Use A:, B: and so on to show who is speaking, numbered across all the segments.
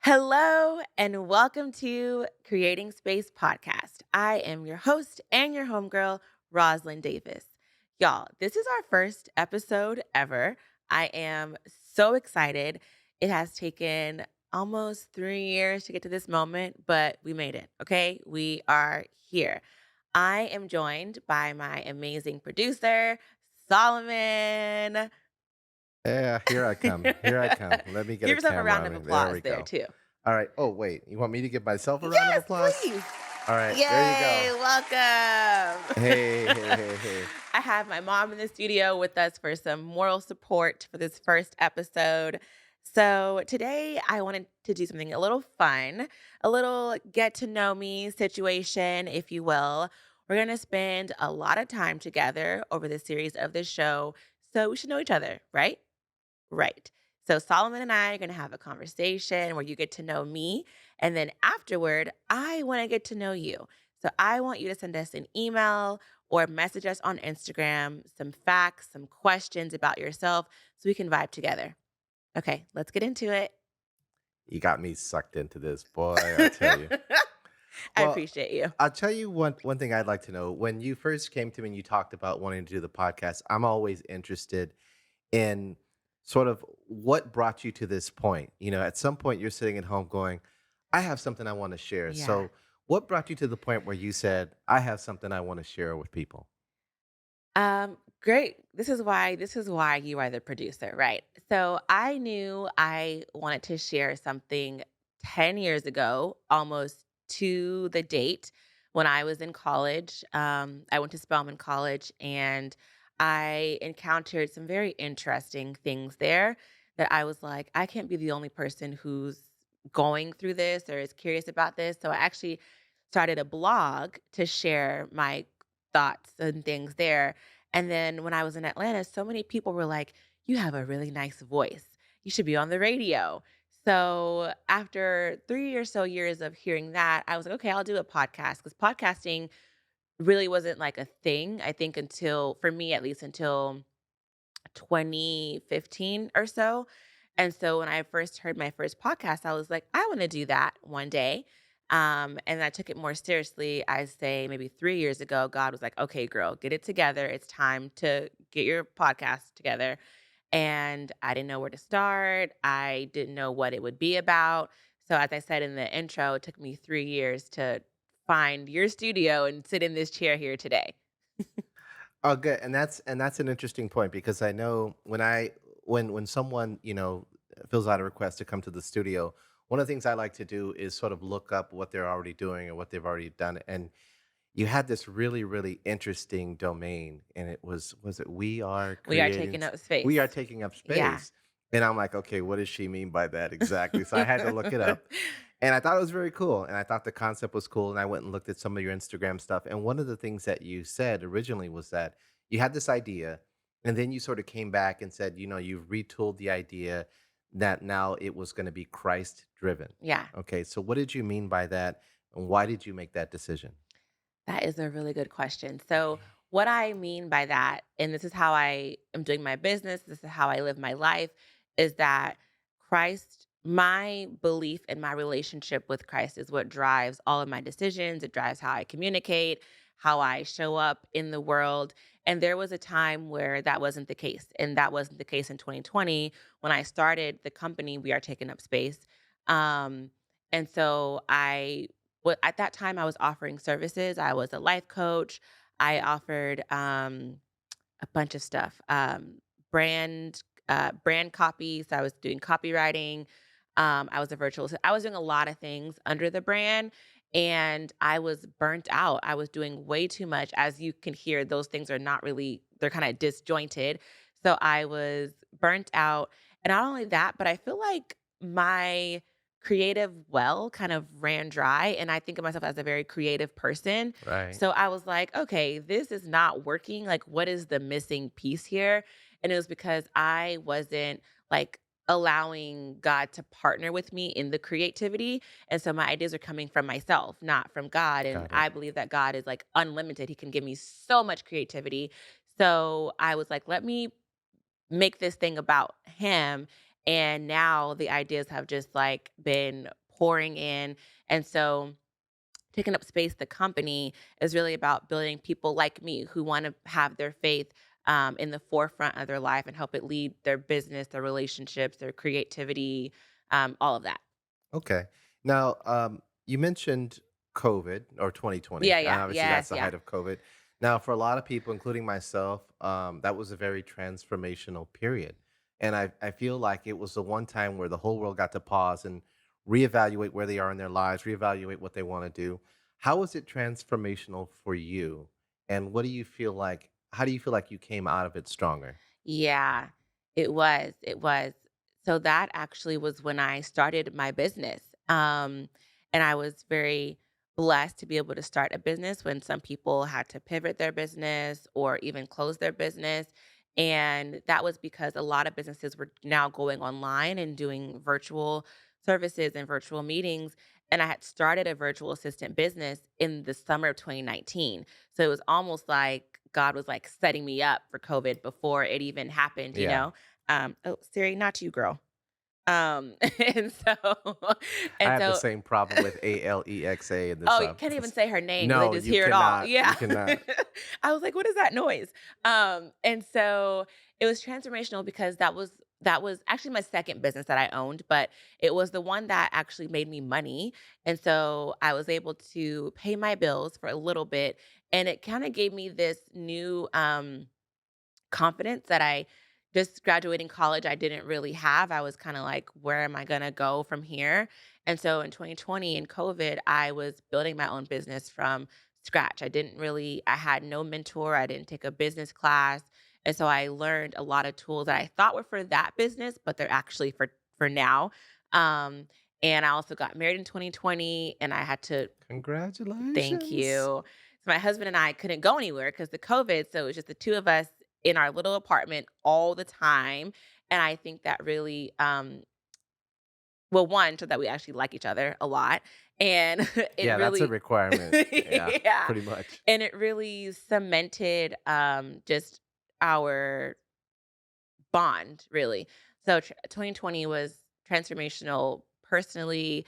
A: Hello and welcome to Creating Space Podcast. I am your host and your homegirl, Rosalyn Davis. Y'all, this is our first episode ever. I am so excited. It has taken almost 3 years to get to this moment, but we made it, okay? We are here. I am joined by my amazing producer, Solomon.
B: Yeah, here I come. Here I come. Let me get
A: Give
B: a
A: yourself a
B: camera
A: round
B: on
A: of
B: me. There
A: applause
B: we
A: there,
B: go.
A: too.
B: All right. Oh, wait. You want me to give myself a round of
A: Yes,
B: applause?
A: please.
B: All right. There you go.
A: Yay, welcome.
B: Hey, hey, hey, hey.
A: I have my mom in the studio with us for some moral support for this first episode. So, today I wanted to do something a little fun, a little get to know me situation, if you will. We're going to spend a lot of time together over the series of this show. So, we should know each other, right? Right. So Solomon and I are going to have a conversation where you get to know me. And then afterward, I want to get to know you. So I want you to send us an email or message us on Instagram, some facts, some questions about yourself so we can vibe together. Okay, let's get into it.
B: You got me sucked into this, boy. I tell you.
A: I
B: Well,
A: appreciate you.
B: I'll tell you one thing I'd like to know. When you first came to me and you talked about wanting to do the podcast, I'm always interested in sort of what brought you to this point. At some point you're sitting at home going, I have something I want to share.
A: Yeah.
B: So, what brought you to the point where you said, I have something I want to share with people?
A: Great. This is why you are the producer, right? So I knew I wanted to share something 10 years ago, almost to the date when I was in college. I went to Spelman College and I encountered some very interesting things there that I was like, I can't be the only person who's going through this or is curious about this. So I actually started a blog to share my thoughts and things there. And then when I was in Atlanta, so many people were like, "You have a really nice voice. You should be on the radio." So after 3 or so years of hearing that, I was like, "Okay, I'll do a podcast," because podcasting really wasn't like a thing, I think until for me at least, until 2015 or so. And so when I first heard my first podcast, I was like, I want to do that one day. And I took it more seriously. I say maybe 3 years ago, God was like, okay, girl, get it together. It's time to get your podcast together. And I didn't know where to start. I didn't know what it would be about. So as I said in the intro, it took me 3 years to find your studio and sit in this chair here today.
B: Oh, good. And that's an interesting point because I know when someone, fills out a request to come to the studio, one of the things I like to do is sort of look up what they're already doing or what they've already done. And you had this really, really interesting domain, and was it
A: We are taking up
B: We Are
A: space.
B: Taking Up
A: Yeah.
B: Space. And I'm like, okay, what does she mean by that exactly? So I had to look it up. And I thought it was very cool. And I thought the concept was cool. And I went and looked at some of your Instagram stuff. And one of the things that you said originally was that you had this idea, and then you sort of came back and said, you've retooled the idea that now it was going to be Christ driven.
A: Yeah.
B: Okay. So what did you mean by that? And why did you make that decision?
A: That is a really good question. So, what I mean by that, and this is how I am doing my business, this is how I live my life, is that Christ, my belief and my relationship with Christ is what drives all of my decisions. It drives how I communicate, how I show up in the world. And there was a time where that wasn't the case. And that wasn't the case in 2020 when I started the company, We Are Taking Up Space. Um, and so at that time I was offering services. I was a life coach. I offered a bunch of stuff. Brand copy. So I was doing copywriting. I was a I was doing a lot of things under the brand and I was burnt out. I was doing way too much. As you can hear, those things are not really, they're kind of disjointed. So I was burnt out. And not only that, but I feel like my creative well kind of ran dry. And I think of myself as a very creative person.
B: Right.
A: So I was like, okay, this is not working. Like, what is the missing piece here? And it was because I wasn't like allowing God to partner with me in the creativity. And so my ideas are coming from myself, not from God. And
B: Got it.
A: I believe that God is like unlimited. He can give me so much creativity. So I was like, let me make this thing about him. And now the ideas have just like been pouring in. And so taking up space, the company is really about building people like me who want to have their faith in the forefront of their life and help it lead their business, their relationships, their creativity, all of that.
B: Okay. Now, you mentioned COVID or 2020,
A: Yeah,
B: and
A: yeah,
B: obviously that's
A: yes,
B: the
A: yeah.
B: height of COVID. Now, for a lot of people, including myself, that was a very transformational period. And I feel like it was the one time where the whole world got to pause and reevaluate where they are in their lives, reevaluate what they want to do. How was it transformational for you? And what do you feel like? How do you feel like you came out of it stronger?
A: Yeah, it was. It was. So that actually was when I started my business. And I was very blessed to be able to start a business when some people had to pivot their business or even close their business. And that was because a lot of businesses were now going online and doing virtual services and virtual meetings. And I had started a virtual assistant business in the summer of 2019. So it was almost like God was like setting me up for COVID before it even happened, you
B: Yeah.
A: know? Oh, Siri, not you, girl. And so,
B: I
A: and
B: have the
A: so,
B: same problem with Alexa in this
A: oh, you can't even say her name because they
B: No,
A: just
B: you
A: hear it all.
B: cannot.
A: Yeah.
B: You cannot.
A: I was like, what is that noise? And so it was transformational because that was actually my second business that I owned, but it was the one that actually made me money. And so I was able to pay my bills for a little bit. And it kind of gave me this new confidence that I just graduating college I didn't really have. I was kind of like, where am I going to go from here? And so in 2020 in COVID, I was building my own business from scratch. I had no mentor. I didn't take a business class. And so I learned a lot of tools that I thought were for that business, but they're actually for now. Um, and I also got married in 2020 and I had to thank you.
B: Congratulations.
A: So my husband and I couldn't go anywhere because the COVID. So it was just the two of us in our little apartment all the time. And I think that really, well, one, so that we actually like each other a lot. And it
B: Yeah, that's a
A: really,
B: requirement. Yeah,
A: yeah.
B: pretty much.
A: And it really cemented just our bond, really. So 2020 was transformational personally,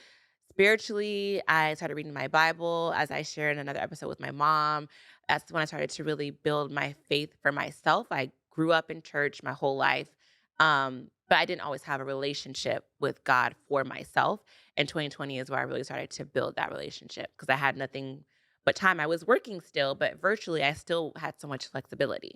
A: spiritually. I started reading my Bible as I shared in another episode with my mom. That's when I started to really build my faith for myself. I grew up in church my whole life. But I didn't always have a relationship with God for myself. And 2020 is where I really started to build that relationship because I had nothing but time. I was working still, but virtually I still had so much flexibility.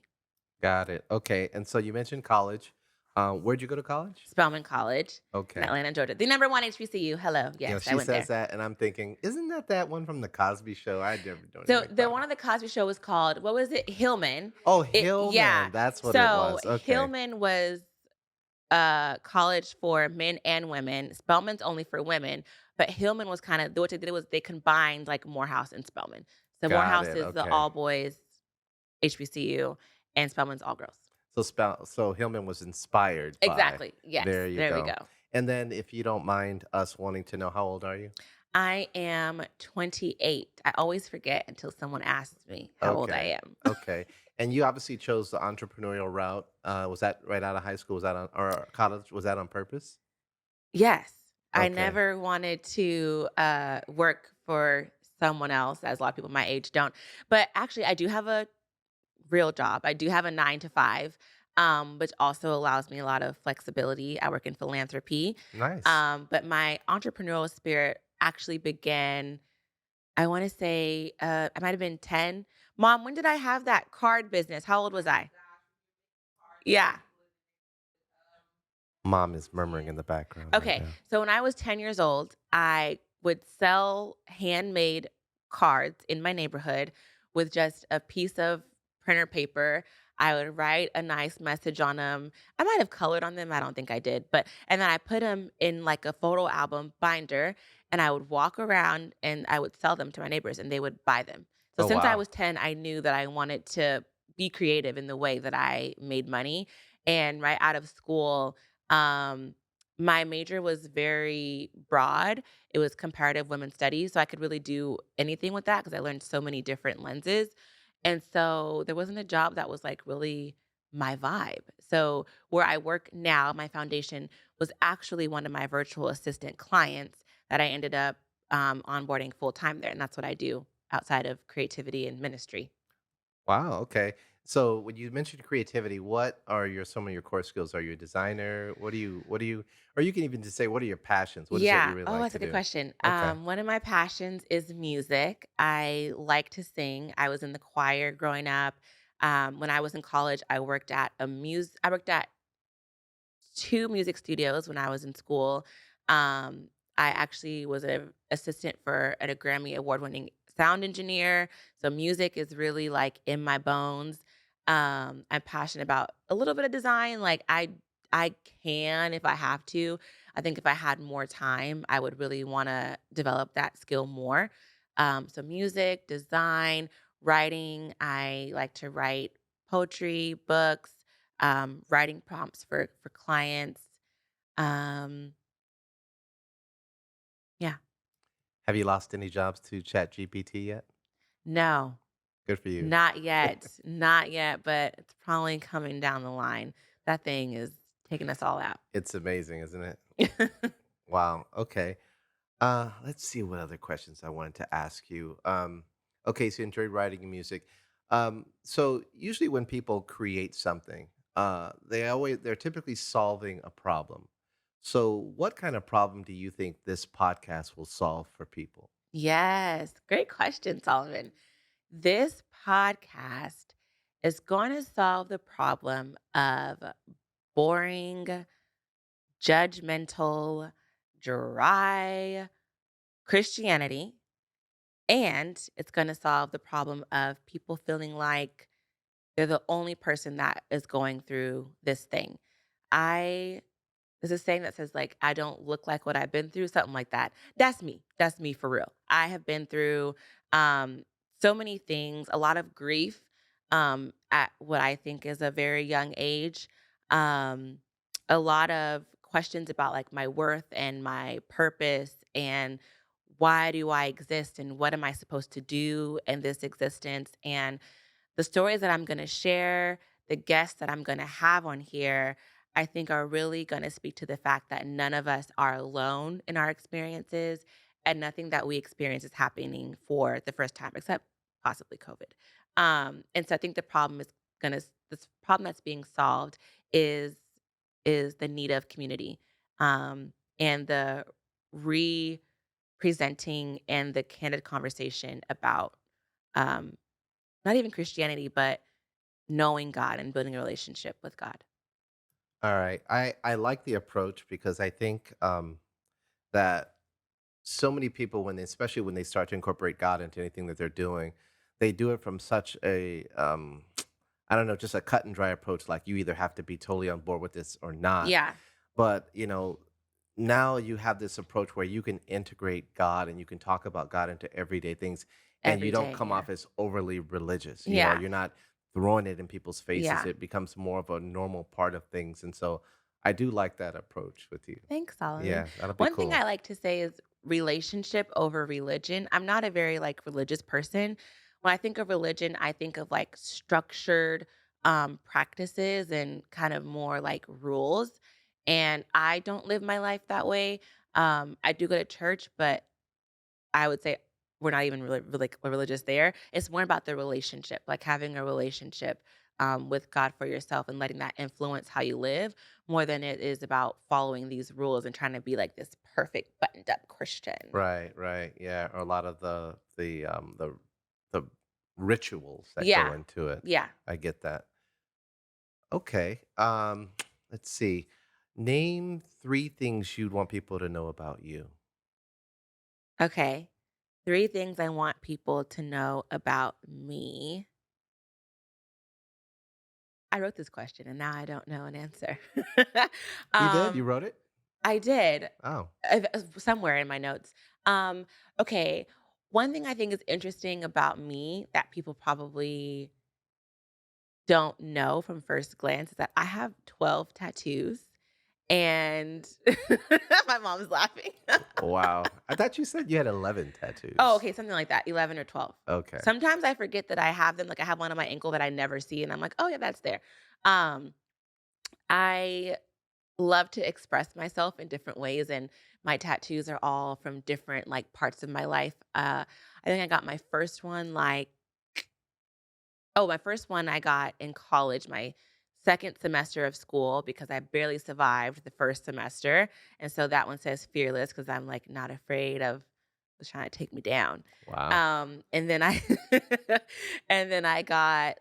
B: Got it. Okay, and so you mentioned college. Where'd you go to college?
A: Spelman College in
B: Okay.
A: Atlanta, Georgia. The number one HBCU. Hello.
B: You know,
A: Yes, I
B: she
A: went
B: says
A: there.
B: that, and I'm thinking, isn't that one from the Cosby Show? I never don't even
A: So
B: make
A: the
B: fun of
A: one
B: her.
A: on the Cosby Show was called, what was it? Hillman.
B: Oh,
A: Yeah.
B: Hillman. That's what it
A: So
B: was. Okay.
A: Hillman was college for men and women. Spelman's only for women, but Hillman was kind of what they did was they combined like Morehouse and Spelman. So
B: Got
A: Morehouse
B: it.
A: is the
B: Okay.
A: all boys HBCU and Spelman's all girls.
B: So Hillman was inspired by.
A: Exactly. Yes.
B: There you
A: There we
B: go.
A: go.
B: And then, if you don't mind us wanting to know, how old are you?
A: I am 28. I always forget until someone asks me how old
B: Okay.
A: I am.
B: Okay. And you obviously chose the entrepreneurial route. Was that right out of high school? Was that on or college? Was that on purpose?
A: Yes. I
B: Okay.
A: never wanted to work for someone else, as a lot of people my age don't. But actually, I do have a real job. I do have a 9 to 5, which also allows me a lot of flexibility. I work in philanthropy.
B: Nice.
A: But my entrepreneurial spirit actually began, I want to say, I might have been 10. Mom, when did I have that card business? How old was I? Yeah.
B: Mom is murmuring in the background right
A: Okay.
B: now.
A: So when I was 10 years old, I would sell handmade cards in my neighborhood with just a piece of printer paper. I would write a nice message on them. I might have colored on them. I don't think I did. But, and then I put them in like a photo album binder and I would walk around and I would sell them to my neighbors and they would buy them. So
B: Oh,
A: since I
B: wow.
A: was 10, I knew that I wanted to be creative in the way that I made money. And right out of school, um, my major was very broad. It was comparative women's studies, so I could really do anything with that because I learned so many different lenses. And so there wasn't a job that was like really my vibe. So where I work now, my foundation was actually one of my virtual assistant clients that I ended up onboarding full time there. And that's what I do outside of creativity and ministry.
B: Wow, okay. So when you mentioned creativity, what are some of your core skills? Are you a designer? What do you or you can even just say what are your passions? What is it you
A: Yeah.
B: really
A: Oh,
B: like
A: that's a
B: to
A: good
B: do?
A: question.
B: Okay.
A: One of my passions is music. I like to sing. I was in the choir growing up. When I was in college, I worked at 2 music studios when I was in school. I actually was an assistant for a Grammy award-winning sound engineer, so music is really, like, in my bones. I'm passionate about a little bit of design, like, I can if I have to. I think if I had more time, I would really wanna develop that skill more. So music, design, writing, I like to write poetry, books, writing prompts for clients. Um, yeah.
B: Have you lost any jobs to Chat GPT yet?
A: No,
B: Good for you.
A: not yet. Not yet, but it's probably coming down the line. That thing is taking us all out.
B: It's amazing, isn't it? Wow. Okay. Let's see what other questions I wanted to ask you. Okay, so you enjoy writing and music. So usually when people create something, they're typically solving a problem. So what kind of problem do you think this podcast will solve for people?
A: Yes, great question, Solomon. This podcast is going to solve the problem of boring, judgmental, dry Christianity. And it's gonna solve the problem of people feeling like they're the only person that is going through this thing. I There's a saying that says, like, "I don't look like what I've been through," something like that. That's me. That's me for real. I have been through, um, so many things, a lot of grief, at what I think is a very young age, um, a lot of questions about, like, my worth and my purpose and why do I exist and what am I supposed to do in this existence, and the stories that I'm gonna share, the guests that I'm gonna have on here, I think are really gonna speak to the fact that none of us are alone in our experiences, and nothing that we experience is happening for the first time, except possibly COVID. And so I think this problem that's being solved is the need of community, and the re-presenting and the candid conversation about um, not even Christianity, but knowing God and building a relationship with God.
B: All right. I like the approach because I think that so many people especially when they start to incorporate God into anything that they're doing, they do it from such a I don't know, just a cut and dry approach. Like you either have to be totally on board with this or not.
A: Yeah,
B: But now you have this approach where you can integrate God and you can talk about God into everyday things, and you
A: every
B: don't
A: day.
B: come
A: Yeah.
B: off as overly religious.
A: Yeah.
B: You're not throwing it in people's faces.
A: Yeah.
B: It becomes more of a normal part of things, and so I do like that approach with you.
A: Thanks, Solomon.
B: Yeah, that'll be
A: One thing
B: cool.
A: I like to say is relationship over religion. I'm not a very like religious person. When I think of religion, I think of like structured practices and kind of more like rules. And I don't live my life that way. I do go to church, but I would say we're not even really religious there. It's more about the relationship, like having a relationship with God for yourself and letting that influence how you live more than it is about following these rules and trying to be like this perfect buttoned up Christian.
B: Right, right. Yeah, or a lot of the rituals that go
A: Yeah.
B: into it.
A: Yeah.
B: I get that. Okay. Let's see. Name 3 things you'd want people to know about you.
A: Okay. 3 things I want people to know about me. I wrote this question and now I don't know an answer.
B: You did? You
A: um,
B: wrote it?
A: I did.
B: Oh.
A: Somewhere in my notes. Okay, one thing I think is interesting about me that people probably don't know from first glance is that I have 12 tattoos, and my mom's laughing.
B: Wow. I thought you said you had 11
A: Oh,
B: tattoos.
A: okay, something like that, 11 or 12.
B: Okay.
A: Sometimes I forget that I have them, like, I have one on my ankle that I never see, and I'm like, "Oh, yeah, that's there." Um, I love to express myself in different ways, and my tattoos are all from different, like, parts of my life. I think I got my first one, like my first one I got in college, my 2nd semester of school because I barely survived the 1st semester, and so that one says fearless because 'cause I'm, like, not afraid of what's trying to take me down.
B: Wow.
A: And then I and then I got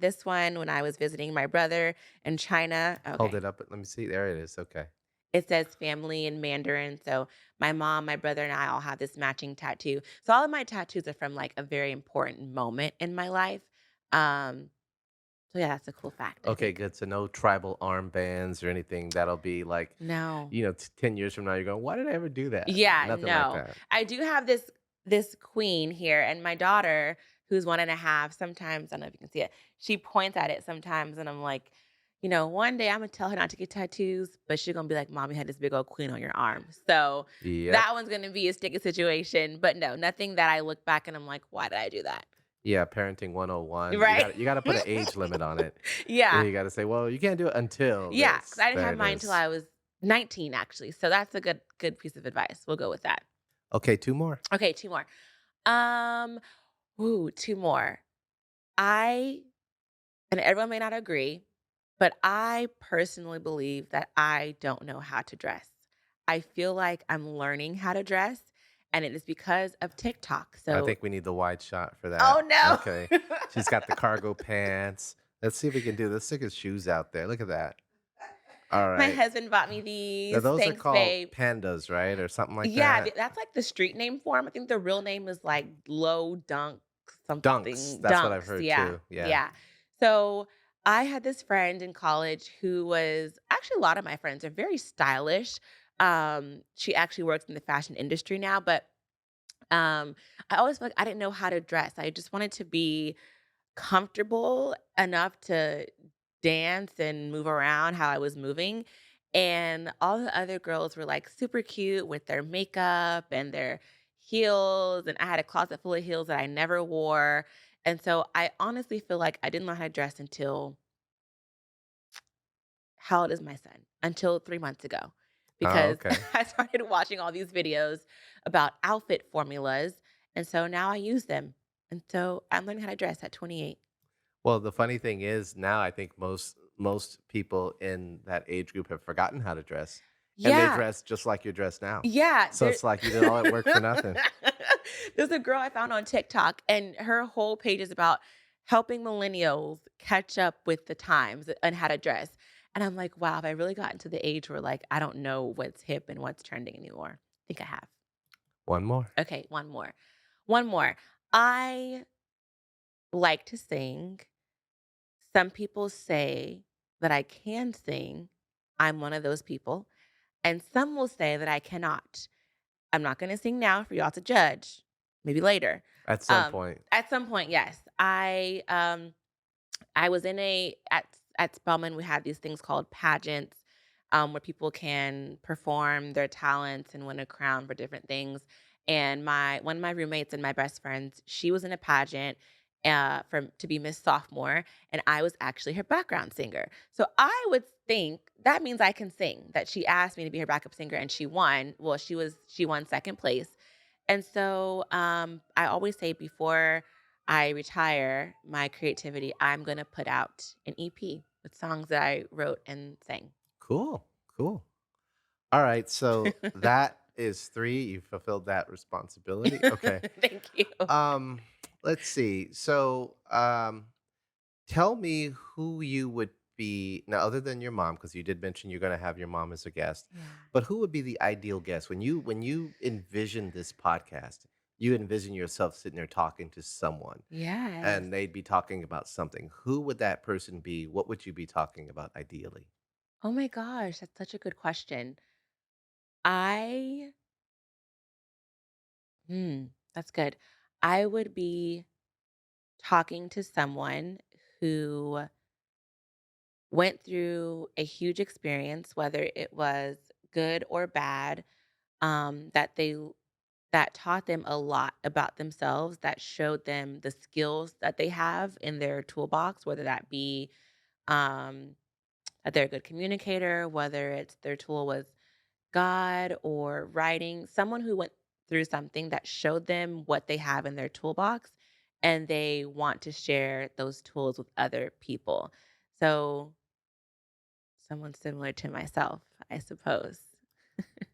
A: this one when I was visiting my brother in China.
B: Hold
A: Okay.
B: it up. Let me see. There it is. Okay.
A: It says family in Mandarin, so my mom, my brother, and I all have this matching tattoo. So all of my tattoos are from, like, a very important moment in my life. Um, so yeah, that's a cool fact, I
B: Okay,
A: think.
B: good. So no tribal armbands or anything that'll be like,
A: No.
B: 10 years from now, you're going, why did I ever do that?
A: Yeah,
B: Nothing like
A: no.
B: that.
A: I do have this queen here, and my daughter, who's 1.5, sometimes I don't know if you can see it, she points at it sometimes, and I'm like, one day Imma tell her not to get tattoos, but she's gonna be like, "Mom, you had this big old queen on your arm." So,
B: Yep.
A: that one's gonna be a sticky situation, but no, nothing that I look back and I'm like, "Why did I do that?"
B: Yeah, parenting 101. You
A: Right?
B: got you got to put an age limit on it. And
A: Yeah.
B: you got to say, well, you can't do it until
A: Yeah, because
B: this.
A: I didn't
B: There
A: have
B: it
A: mine till
B: is.
A: I was 19, actually, so that's a good piece of advice. We'll go with that.
B: Okay, two more.
A: Okay, 2 more. Um, 2 more. I and everyone may not agree, but I personally believe that I don't know how to dress. I feel like I'm learning how to dress, and it is because of TikTok.
B: I
A: So
B: think we need the wide shot for that.
A: oh,
B: Okay.
A: no.
B: She's got the cargo pants. Let's see if we can do this. Stick his shoes out there. Look at that. All
A: My
B: right.
A: husband bought me
B: Now,
A: these.
B: those are
A: Thanks,
B: called
A: babe.
B: pandas, right? Or something like
A: Yeah,
B: that.
A: that's, like, the street name for him. I think the real name is, like, Low Dunk
B: Dunks.
A: something
B: That's what I've
A: Dunks,
B: heard
A: yeah,
B: too. Yeah.
A: yeah. So, I had this friend in college who was actually, a lot of my friends are very stylish. She actually works in the fashion industry now, but, um, I always felt like I didn't know how to dress. I just wanted to be comfortable enough to dance and move around how I was moving, and all the other girls were, like, super cute with their makeup and their heels, and I had a closet full of heels that I never wore, and so I honestly feel like I didn't know how to dress until how old is my son? Until 3 months ago,
B: Oh,
A: because
B: okay.
A: I started watching all these videos about outfit formulas, and so now I use them, and so I'm learning how to dress at 28.
B: Well, the funny thing is now I think most people in that age group have forgotten how to dress, and they
A: Yeah.
B: dress just like you're dressed now.
A: Yeah,
B: So
A: there
B: it's like you did all that work for nothing.
A: there's a girl I found on TikTok, and her whole page is about helping millennials catch up with the times and how to dress, and I'm like, "Wow, have I really gotten to the age where, like, I don't know what's hip and what's trending anymore?" I think I have.
B: One more.
A: Okay, one more. One more. I like to sing. Some people say that I can sing. I'm one of those people, and some will say that I cannot. I'm not gonna sing now for y'all to judge, maybe later.
B: At some point.
A: At some point, yes. I was in a at Spelman, we had these things called pageants, where people can perform their talents and win a crown for different things. And my one of my roommates and my best friends, she was in a pageant from to be Miss Sophomore, and I was actually her background singer. So I would think that means I can sing. That she asked me to be her backup singer, and she won. Well, she won second place, and so, I always say before I retire my creativity, I'm gonna put out an EP with songs that I wrote and sang.
B: Cool. Cool. All right. So that is three. You fulfilled that responsibility. Okay.
A: Thank you.
B: Um, let's see. So tell me who you would be now, other than your mom, because you did mention you're going to have your mom as a guest.
A: Yeah.
B: But who would be the ideal guest when you envision this podcast? You envision yourself sitting there talking to someone,
A: Yes.
B: and they'd be talking about something. Who would that person be? What would you be talking about ideally?
A: Oh my gosh, that's such a good question. I that's good. I would be talking to someone who went through a huge experience, whether it was good or bad, that taught them a lot about themselves, that showed them the skills that they have in their toolbox, whether that be um, that they're a good communicator, whether it's their tool was God or writing, someone who went through something that showed them what they have in their toolbox and they want to share those tools with other people. So, someone similar to myself, I suppose.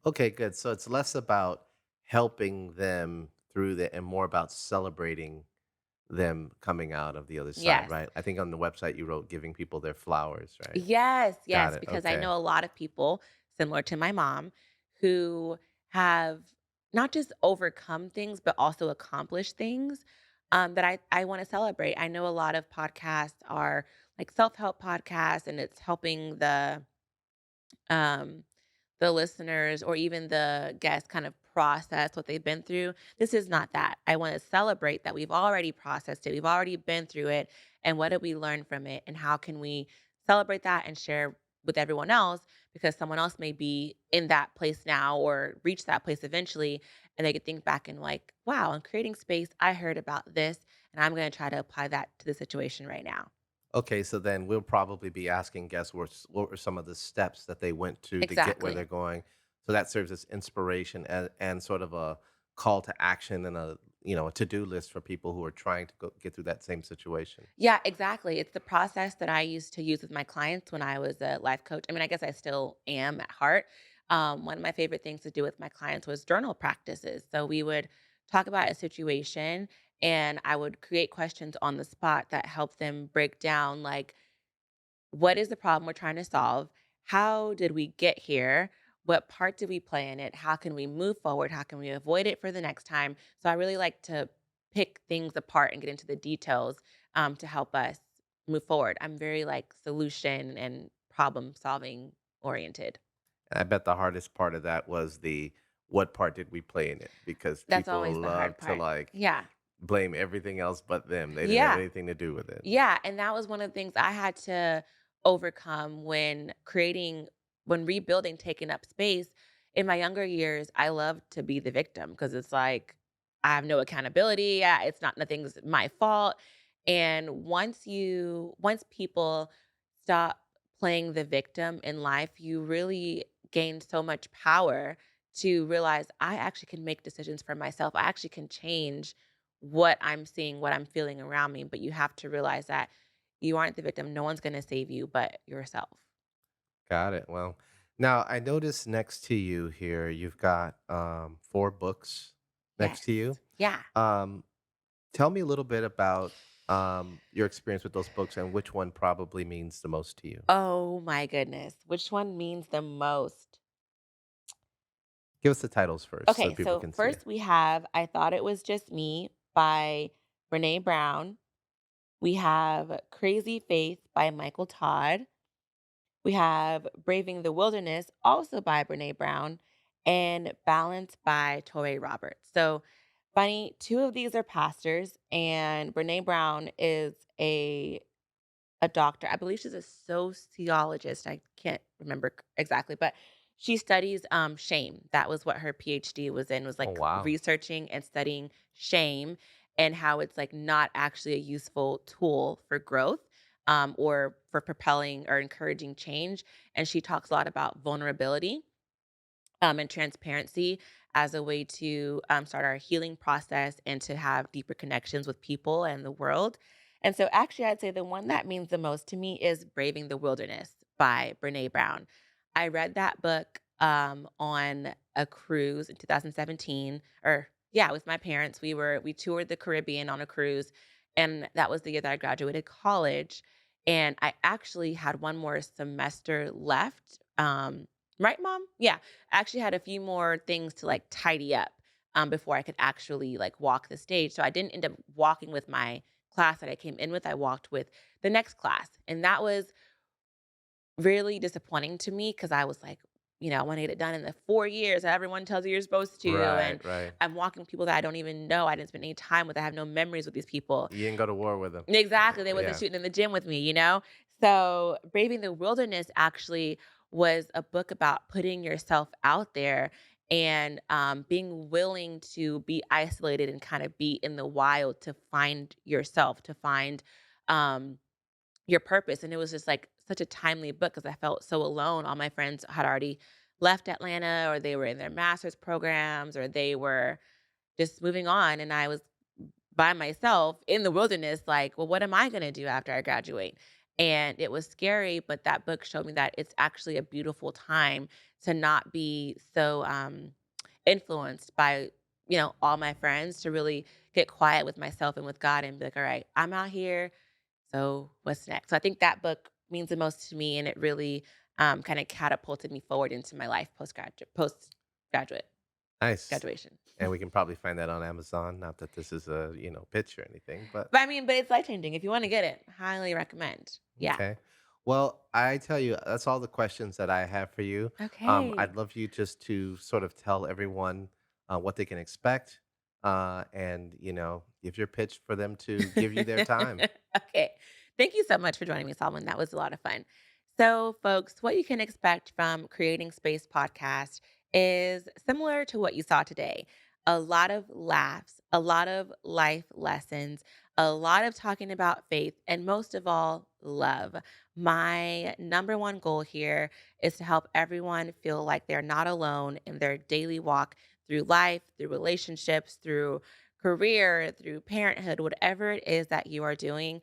B: Okay, good. So it's less about helping them through the and more about celebrating them coming out of the other side,
A: Yes.
B: right? I think on the website you wrote giving people their flowers, right?
A: Yes,
B: Got
A: yes,
B: it.
A: because I
B: Okay.
A: know a lot of people similar to my mom who have not just overcome things, but also accomplished things that I want to celebrate. I know a lot of podcasts are like self help podcasts, and it's helping um, the listeners or even the guests kind of process what they've been through. This is not that. I want to celebrate that we've already processed it. We've already been through it. And what did we learn from it? And how can we celebrate that and share with everyone else? Because someone else may be in that place now or reach that place eventually. And they could think back and, like, wow, in creating space, I heard about this. And I'm going to try to apply that to the situation right now.
B: Okay, so then we'll probably be asking guests what were some of the steps that they went to get where
A: Exactly.
B: they're going. So that serves as inspiration and sort of a call to action and a to-do list for people who are trying to get through that same situation.
A: Yeah, exactly. It's the process that I used to use with my clients when I was a life coach. I mean, I guess I still am at heart. One of my favorite things to do with my clients was journal practices. So we would talk about a situation and I would create questions on the spot that help them break down, like, what is the problem we're trying to solve? How did we get here? What part did we play in it? How can we move forward? How can we avoid it for the next time? So I really like to pick things apart and get into the details to help us move forward. I'm very like solution and problem solving oriented.
B: And I bet the hardest part of that was the what part did we play in it? Because
A: That's
B: people
A: always the hard
B: love to
A: part.
B: like
A: Yeah.
B: blame everything else but them. They didn't have
A: Yeah.
B: anything to do with it.
A: Yeah, and that was one of the things I had to overcome when rebuilding, taking up space. In my younger years, I loved to be the victim because it's like I have no accountability. It's not nothing's my fault. And once people stop playing the victim in life, you really gain so much power to realize I actually can make decisions for myself. I actually can change what I'm seeing, what I'm feeling around me, but you have to realize that you aren't the victim. No one's going to save you but yourself.
B: Got it. Well, now I noticed next to you here, you've got 4 books next
A: Yes.
B: to you.
A: Yeah.
B: Um, Tell me a little bit about your experience with those books and which one probably means the most to you.
A: Oh my goodness. Which one means the most?
B: Give us the titles first so
A: Okay,
B: people
A: so
B: can see it.
A: first we have I Thought It Was Just Me by Brene Brown. We have Crazy Faith by Michael Todd. We have Braving the Wilderness, also by Brene Brown, and Balance by Torrey Roberts. So, funny, two of these are pastors, and Brene Brown is a doctor. I believe she's a sociologist. I can't remember exactly, but she studies shame. That was what her PhD was in, was
B: Oh,
A: like
B: wow.
A: researching and studying shame and how it's like not actually a useful tool for growth or for propelling or encouraging change. And she talks a lot about vulnerability and transparency as a way to start our healing process and to have deeper connections with people and the world. And so, actually, I'd say the one that means the most to me is Braving the Wilderness by Brene Brown. I read that book on a cruise in 2017, or yeah, with my parents. We toured the Caribbean on a cruise, and that was the year that I graduated college. And I actually had one more semester left. Right, mom? Yeah, I actually had a few more things to like tidy up before I could actually like walk the stage. So I didn't end up walking with my class that I came in with. I walked with the next class. And that was really disappointing to me because I was like, I want to get it done in the 4 years that everyone tells you you're supposed to.
B: Right,
A: And
B: right.
A: I'm walking people that I don't even know. I didn't spend any time with. I have no memories with these people.
B: You didn't go to war with them.
A: Exactly, they wasn't
B: Yeah.
A: shooting in the gym with me, you know? So, Braving the Wilderness actually was a book about putting yourself out there and, being willing to be isolated and kinda be in the wild to find yourself, to find, um, your purpose, and it was just, like, such a timely book because I felt so alone. All my friends had already left Atlanta, or they were in their master's programs, or they were just moving on. And I was by myself in the wilderness, like, well, what am I going to do after I graduate? And it was scary, but that book showed me that it's actually a beautiful time to not be so influenced by, all my friends, to really get quiet with myself and with God and be like, all right, I'm out here. So what's next? So I think that book means the most to me, and it really kind of catapulted me forward into my life postgraduate
B: Nice.
A: graduation.
B: And we can probably find that on Amazon. Not that this is a, pitch or anything, but
A: But I mean, but it's life changing. If you want to get it, highly recommend. Yeah.
B: okay. Well, I tell you, that's all the questions that I have for you.
A: Okay.
B: I'd love you just to sort of tell everyone what they can expect, and give your pitch for them to give you their time.
A: Okay. Thank you so much for joining me, Solomon. That was a lot of fun. So, folks, what you can expect from Creating Space podcast is similar to what you saw today. A lot of laughs, a lot of life lessons, a lot of talking about faith, and most of all, love. My number one goal here is to help everyone feel like they're not alone in their daily walk through life, through relationships, through career, through parenthood, whatever it is that you are doing.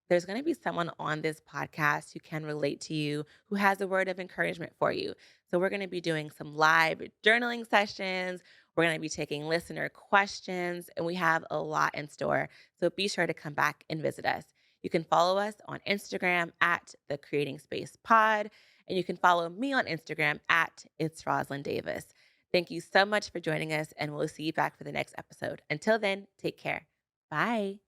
A: There's going to be someone on this podcast who can relate to you, who has a word of encouragement for you. So, we're going to be doing some live journaling sessions. We're going to be taking listener questions, and we have a lot in store. So, be sure to come back and visit us. You can follow us on Instagram at the Creating Space Pod, and you can follow me on Instagram at It's Rosalyn Davis. Thank you so much for joining us, and we'll see you back for the next episode. Until then, take care. Bye.